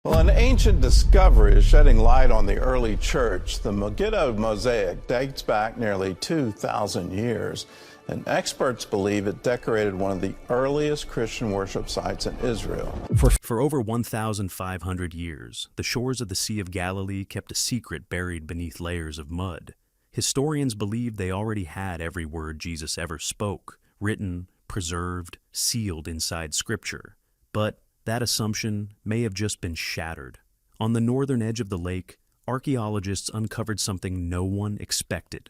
Well, an ancient discovery is shedding light on the early church. The Megiddo mosaic dates back nearly 2,000 years, and experts believe it decorated one of the earliest Christian worship sites in Israel. For over 1,500 years, the shores of the Sea of Galilee kept a secret buried beneath layers of mud. Historians believe they already had every word Jesus ever spoke, written, preserved, sealed inside Scripture. But that assumption may have just been shattered. On the northern edge of the lake, archaeologists uncovered something no one expected: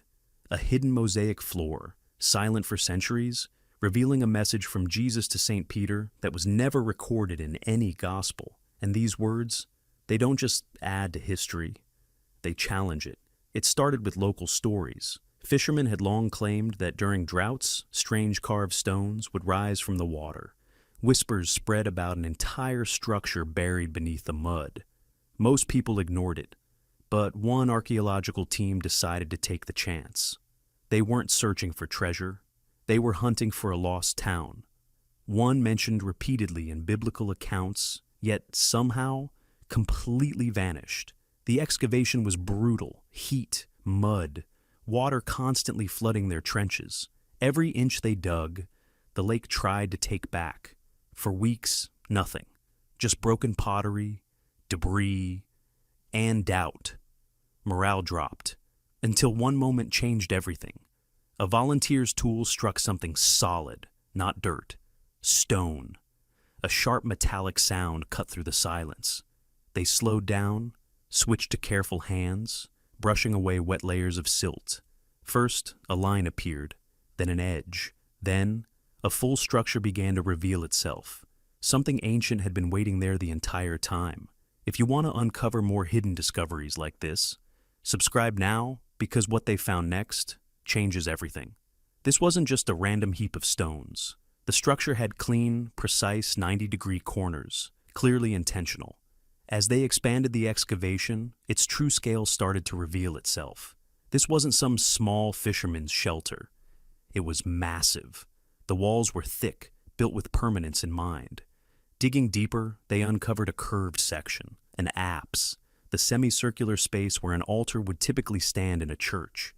a hidden mosaic floor, silent for centuries, revealing a message from Jesus to St. Peter that was never recorded in any gospel. And these words, they don't just add to history, they challenge it. It started with local stories. Fishermen had long claimed that during droughts, strange carved stones would rise from the water. Whispers spread about an entire structure buried beneath the mud. Most people ignored it, but one archaeological team decided to take the chance. They weren't searching for treasure, they were hunting for a lost town. One mentioned repeatedly in biblical accounts, yet somehow completely vanished. The excavation was brutal: heat, mud, water constantly flooding their trenches. Every inch they dug, the lake tried to take back. For weeks, nothing. Just broken pottery, debris, and doubt. Morale dropped, until one moment changed everything. A volunteer's tool struck something solid, not dirt. Stone. A sharp metallic sound cut through the silence. They slowed down, switched to careful hands, brushing away wet layers of silt. First, a line appeared, then an edge, then a full structure began to reveal itself. Something ancient had been waiting there the entire time. If you want to uncover more hidden discoveries like this, subscribe now, because what they found next changes everything. This wasn't just a random heap of stones. The structure had clean, precise 90-degree corners, clearly intentional. As they expanded the excavation, its true scale started to reveal itself. This wasn't some small fisherman's shelter. It was massive. The walls were thick, built with permanence in mind. Digging deeper, they uncovered a curved section, an apse, the semicircular space where an altar would typically stand in a church.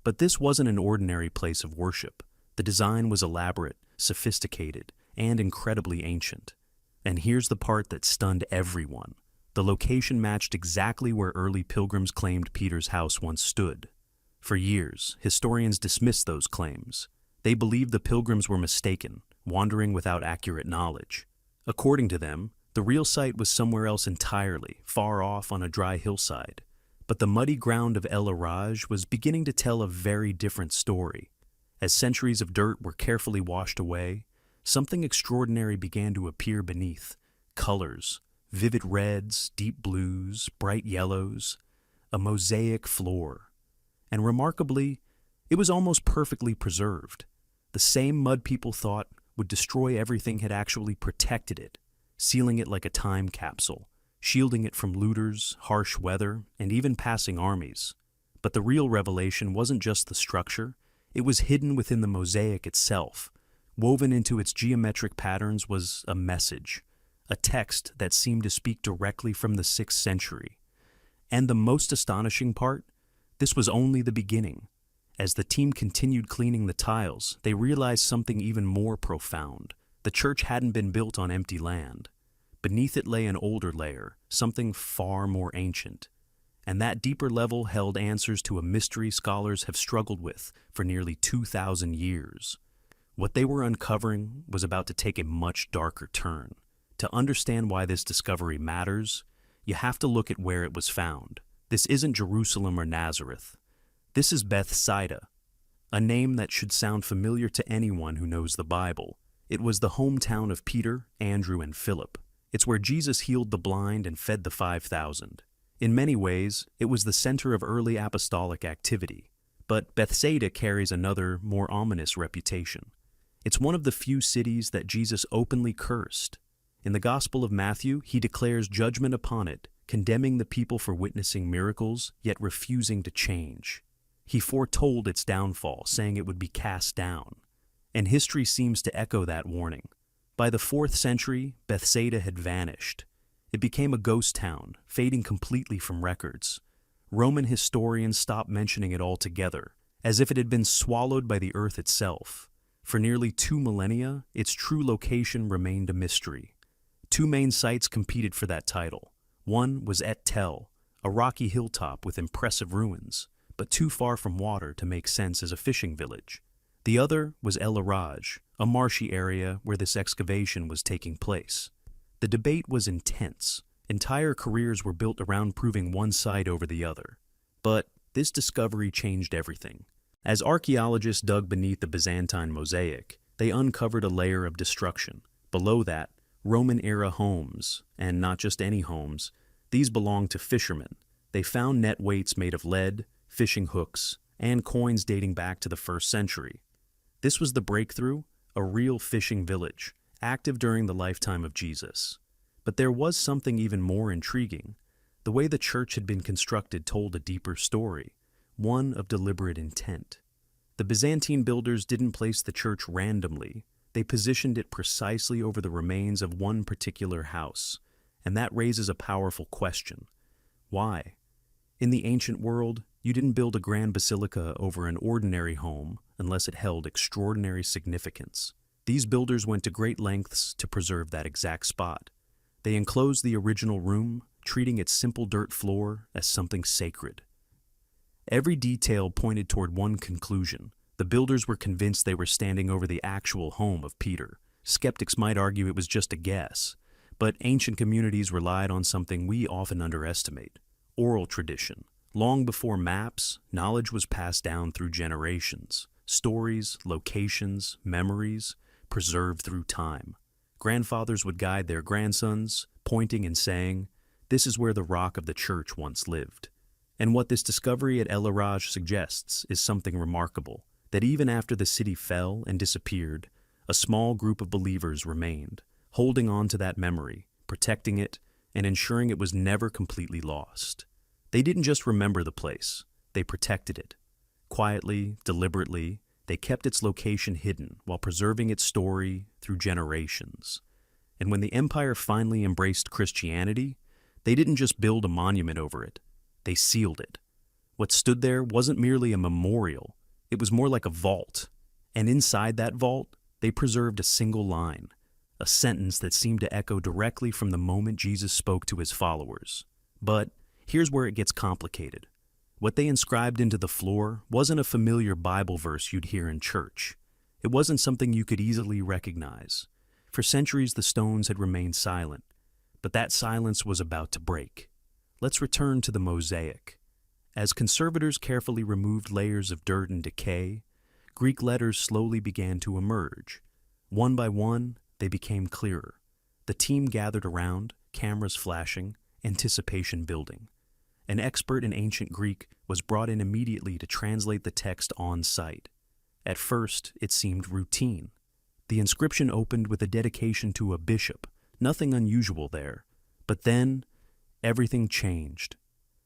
But this wasn't an ordinary place of worship. The design was elaborate, sophisticated, and incredibly ancient. And here's the part that stunned everyone. The location matched exactly where early pilgrims claimed Peter's house once stood. For years, historians dismissed those claims. They believed the pilgrims were mistaken, wandering without accurate knowledge. According to them, the real site was somewhere else entirely, far off on a dry hillside. But the muddy ground of El Araj was beginning to tell a very different story. As centuries of dirt were carefully washed away, something extraordinary began to appear beneath. Colors, vivid reds, deep blues, bright yellows, a mosaic floor. And remarkably, it was almost perfectly preserved. The same mud people thought would destroy everything had actually protected it, sealing it like a time capsule, shielding it from looters, harsh weather, and even passing armies. But the real revelation wasn't just the structure, it was hidden within the mosaic itself. Woven into its geometric patterns was a message, a text that seemed to speak directly from the 6th century. And the most astonishing part, this was only the beginning. As the team continued cleaning the tiles, they realized something even more profound. The church hadn't been built on empty land. Beneath it lay an older layer, something far more ancient. And that deeper level held answers to a mystery scholars have struggled with for nearly 2,000 years. What they were uncovering was about to take a much darker turn. To understand why this discovery matters, you have to look at where it was found. This isn't Jerusalem or Nazareth. This is Bethsaida, a name that should sound familiar to anyone who knows the Bible. It was the hometown of Peter, Andrew, and Philip. It's where Jesus healed the blind and fed the 5,000. In many ways, it was the center of early apostolic activity. But Bethsaida carries another, more ominous reputation. It's one of the few cities that Jesus openly cursed. In the Gospel of Matthew, he declares judgment upon it, condemning the people for witnessing miracles, yet refusing to change. He foretold its downfall, saying it would be cast down. And history seems to echo that warning. By the 4th century, Bethsaida had vanished. It became a ghost town, fading completely from records. Roman historians stopped mentioning it altogether, as if it had been swallowed by the earth itself. For nearly 2 millennia, its true location remained a mystery. 2 main sites competed for that title. One was Et Tel, a rocky hilltop with impressive ruins, but too far from water to make sense as a fishing village. The other was El Araj, a marshy area where this excavation was taking place. The debate was intense. Entire careers were built around proving one side over the other. But this discovery changed everything. As archaeologists dug beneath the Byzantine mosaic, they uncovered a layer of destruction. Below that, Roman-era homes, and not just any homes. These belonged to fishermen. They found net weights made of lead, fishing hooks, and coins dating back to the 1st century. This was the breakthrough, a real fishing village, active during the lifetime of Jesus. But there was something even more intriguing. The way the church had been constructed told a deeper story, one of deliberate intent. The Byzantine builders didn't place the church randomly. They positioned it precisely over the remains of one particular house, and that raises a powerful question. Why? In the ancient world, you didn't build a grand basilica over an ordinary home unless it held extraordinary significance. These builders went to great lengths to preserve that exact spot. They enclosed the original room, treating its simple dirt floor as something sacred. Every detail pointed toward one conclusion. The builders were convinced they were standing over the actual home of Peter. Skeptics might argue it was just a guess, but ancient communities relied on something we often underestimate: oral tradition. Long before maps, knowledge was passed down through generations. Stories, locations, memories, preserved through time. Grandfathers would guide their grandsons, pointing and saying, "This is where the rock of the church once lived." And what this discovery at El Araj suggests is something remarkable, that even after the city fell and disappeared, a small group of believers remained, holding on to that memory, protecting it, and ensuring it was never completely lost. They didn't just remember the place, they protected it. Quietly, deliberately, they kept its location hidden while preserving its story through generations. And when the empire finally embraced Christianity, they didn't just build a monument over it, they sealed it. What stood there wasn't merely a memorial, it was more like a vault. And inside that vault, they preserved a single line, a sentence that seemed to echo directly from the moment Jesus spoke to his followers. But here's where it gets complicated. What they inscribed into the floor wasn't a familiar Bible verse you'd hear in church. It wasn't something you could easily recognize. For centuries, the stones had remained silent, but that silence was about to break. Let's return to the mosaic. As conservators carefully removed layers of dirt and decay, Greek letters slowly began to emerge. One by one, they became clearer. The team gathered around, cameras flashing, anticipation building. An expert in ancient Greek was brought in immediately to translate the text on site. At first, it seemed routine. The inscription opened with a dedication to a bishop, nothing unusual there. But then, everything changed.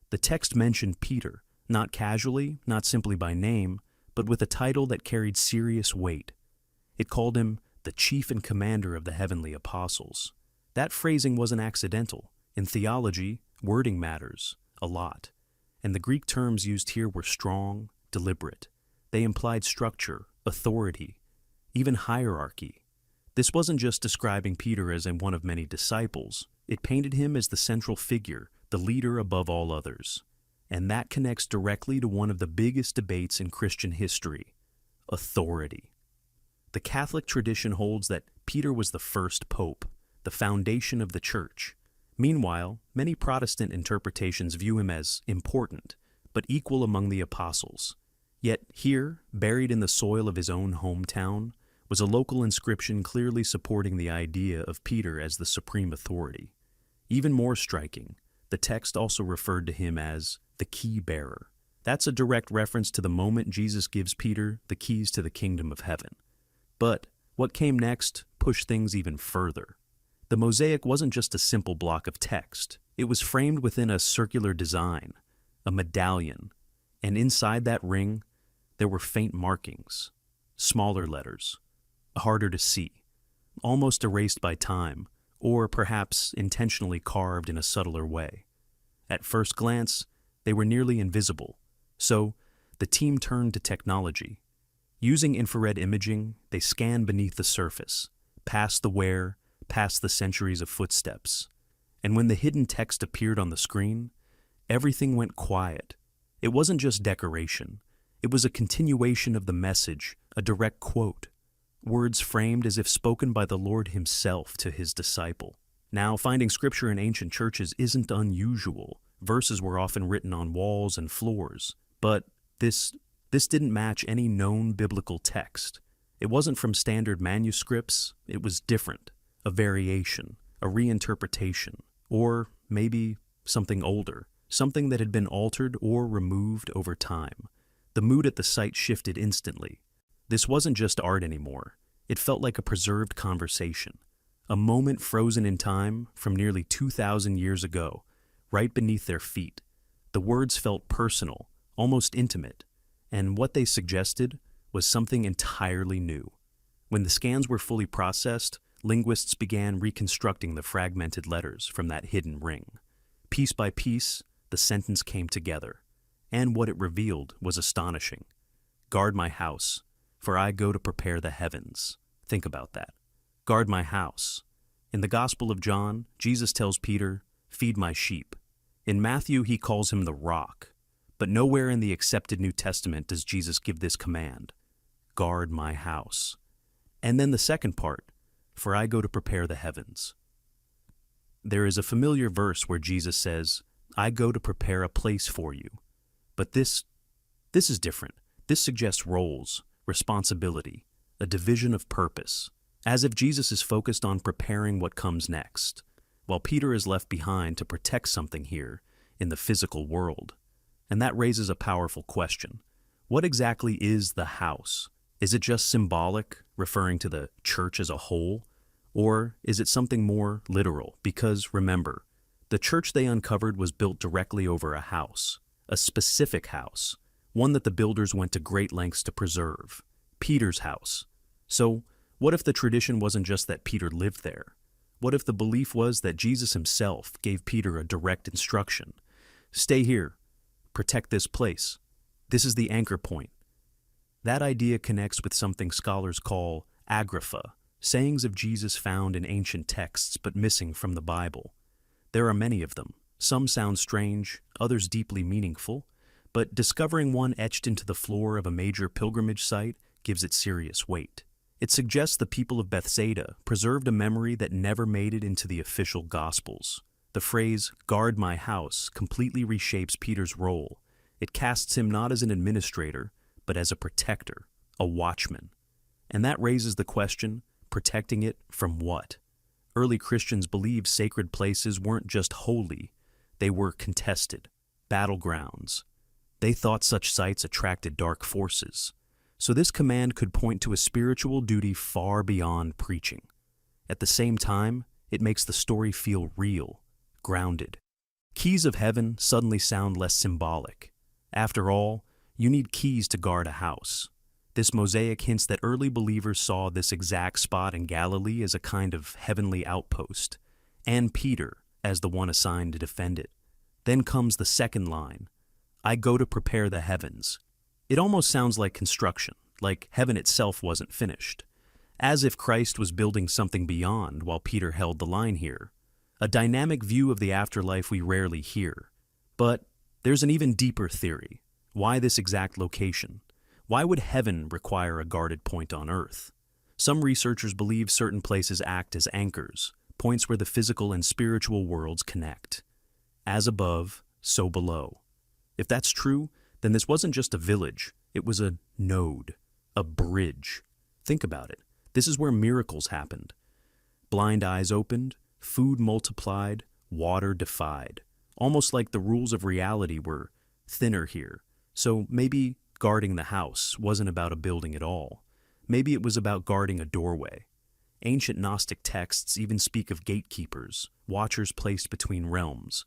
The text mentioned Peter, not casually, not simply by name, but with a title that carried serious weight. It called him the chief and commander of the heavenly apostles. That phrasing wasn't accidental. In theology, wording matters a lot, and the Greek terms used here were strong, deliberate. They implied structure, authority, even hierarchy. This wasn't just describing Peter as one of many disciples. It painted him as the central figure, the leader above all others. And that connects directly to one of the biggest debates in Christian history: authority. The Catholic tradition holds that Peter was the first pope, the foundation of the church. Meanwhile, many Protestant interpretations view him as important, but equal among the apostles. Yet here, buried in the soil of his own hometown, was a local inscription clearly supporting the idea of Peter as the supreme authority. Even more striking, the text also referred to him as the key bearer. That's a direct reference to the moment Jesus gives Peter the keys to the kingdom of heaven. But what came next pushed things even further. The mosaic wasn't just a simple block of text. It was framed within a circular design, a medallion, and inside that ring, there were faint markings, smaller letters, harder to see, almost erased by time, or perhaps intentionally carved in a subtler way. At first glance, they were nearly invisible, so the team turned to technology. Using infrared imaging, they scanned beneath the surface, past the wear, past the centuries of footsteps. And when the hidden text appeared on the screen, everything went quiet. It wasn't just decoration. It was a continuation of the message, a direct quote. Words framed as if spoken by the Lord himself to his disciple. Now, finding scripture in ancient churches isn't unusual. Verses were often written on walls and floors. But this didn't match any known biblical text. It wasn't from standard manuscripts. It was different. A variation, a reinterpretation, or maybe something older, something that had been altered or removed over time. The mood at the site shifted instantly. This wasn't just art anymore. It felt like a preserved conversation, a moment frozen in time from nearly 2,000 years ago, right beneath their feet. The words felt personal, almost intimate, and what they suggested was something entirely new. When the scans were fully processed, linguists began reconstructing the fragmented letters from that hidden ring. Piece by piece, the sentence came together, and what it revealed was astonishing. Guard my house, for I go to prepare the heavens. Think about that. Guard my house. In the Gospel of John, Jesus tells Peter, feed my sheep. In Matthew, he calls him the rock. But nowhere in the accepted New Testament does Jesus give this command, guard my house. And then the second part, for I go to prepare the heavens. There is a familiar verse where Jesus says, I go to prepare a place for you. But this is different. This suggests roles, responsibility, a division of purpose, as if Jesus is focused on preparing what comes next, while Peter is left behind to protect something here in the physical world. And that raises a powerful question. What exactly is the house? Is it just symbolic, referring to the church as a whole? Or is it something more literal? Because remember, the church they uncovered was built directly over a house, a specific house, one that the builders went to great lengths to preserve, Peter's house. So, what if the tradition wasn't just that Peter lived there? What if the belief was that Jesus himself gave Peter a direct instruction? Stay here. Protect this place. This is the anchor point. That idea connects with something scholars call agrapha, sayings of Jesus found in ancient texts but missing from the Bible. There are many of them. Some sound strange, others deeply meaningful, but discovering one etched into the floor of a major pilgrimage site gives it serious weight. It suggests the people of Bethsaida preserved a memory that never made it into the official Gospels. The phrase, guard my house, completely reshapes Peter's role. It casts him not as an administrator, but as a protector, a watchman. And that raises the question, protecting it from what? Early Christians believed sacred places weren't just holy, they were contested, battlegrounds. They thought such sites attracted dark forces. So this command could point to a spiritual duty far beyond preaching. At the same time, it makes the story feel real, grounded. Keys of heaven suddenly sound less symbolic. After all, you need keys to guard a house. This mosaic hints that early believers saw this exact spot in Galilee as a kind of heavenly outpost, and Peter as the one assigned to defend it. Then comes the second line, I go to prepare the heavens. It almost sounds like construction, like heaven itself wasn't finished, as if Christ was building something beyond while Peter held the line here. A dynamic view of the afterlife we rarely hear. But there's an even deeper theory. Why this exact location? Why would heaven require a guarded point on earth? Some researchers believe certain places act as anchors, points where the physical and spiritual worlds connect. As above, so below. If that's true, then this wasn't just a village, it was a node, a bridge. Think about it. This is where miracles happened. Blind eyes opened, food multiplied, water defied. Almost like the rules of reality were thinner here. So maybe guarding the house wasn't about a building at all. Maybe it was about guarding a doorway. Ancient Gnostic texts even speak of gatekeepers, watchers placed between realms.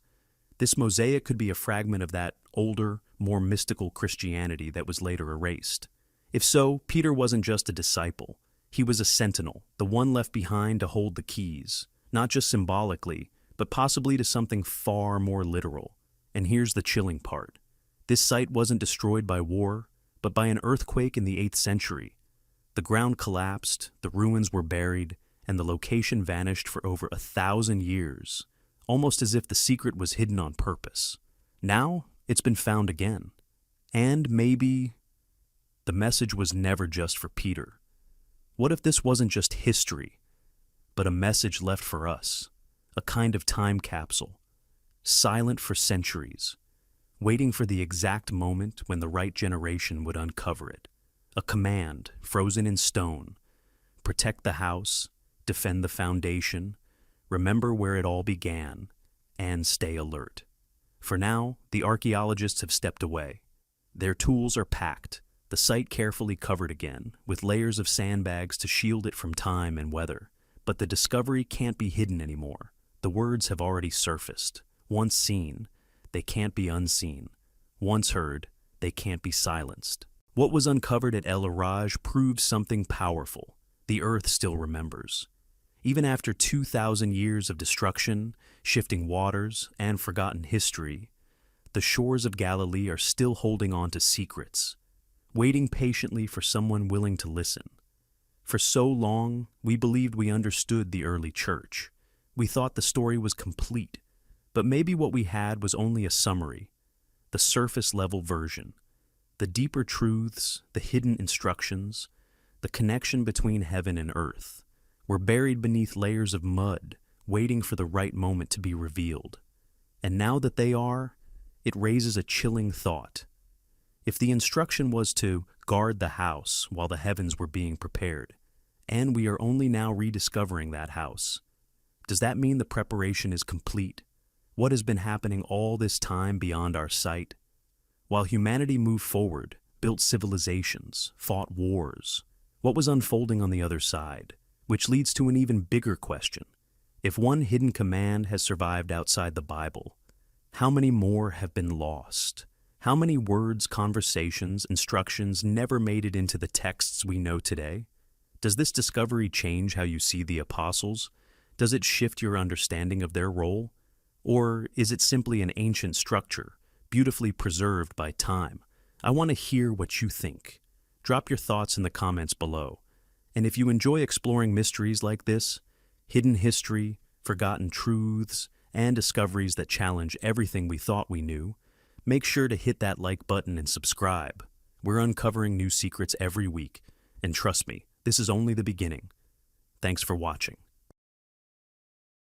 This mosaic could be a fragment of that older, more mystical Christianity that was later erased. If so, Peter wasn't just a disciple. He was a sentinel, the one left behind to hold the keys. not just symbolically, but possibly to something far more literal. And here's the chilling part. This site wasn't destroyed by war, but by an earthquake in the 8th century. The ground collapsed, the ruins were buried, and the location vanished for over 1,000 years, almost as if the secret was hidden on purpose. Now, it's been found again. And maybe the message was never just for Peter. What if this wasn't just history, but a message left for us, a kind of time capsule, silent for centuries, waiting for the exact moment when the right generation would uncover it? A command frozen in stone: protect the house, defend the foundation, remember where it all began, and stay alert. For now, the archaeologists have stepped away. Their tools are packed, the site carefully covered again, with layers of sandbags to shield it from time and weather. But the discovery can't be hidden anymore. The words have already surfaced. Once seen, they can't be unseen. Once heard, they can't be silenced. What was uncovered at El Araj proves something powerful. The earth still remembers. Even after 2,000 years of destruction, shifting waters, and forgotten history, the shores of Galilee are still holding on to secrets, waiting patiently for someone willing to listen. For so long, we believed we understood the early church. We thought the story was complete, but maybe what we had was only a summary, the surface-level version. The deeper truths, the hidden instructions, the connection between heaven and earth, were buried beneath layers of mud, waiting for the right moment to be revealed. And now that they are, it raises a chilling thought. If the instruction was to guard the house while the heavens were being prepared, and we are only now rediscovering that house, does that mean the preparation is complete? What has been happening all this time beyond our sight? While humanity moved forward, built civilizations, fought wars, what was unfolding on the other side? Which leads to an even bigger question. If one hidden command has survived outside the Bible, how many more have been lost? How many words, conversations, instructions never made it into the texts we know today? Does this discovery change how you see the apostles? Does it shift your understanding of their role? Or is it simply an ancient structure, beautifully preserved by time? I want to hear what you think. Drop your thoughts in the comments below. And if you enjoy exploring mysteries like this, hidden history, forgotten truths, and discoveries that challenge everything we thought we knew, make sure to hit that like button and subscribe. We're uncovering new secrets every week, and trust me, this is only the beginning. Thanks for watching.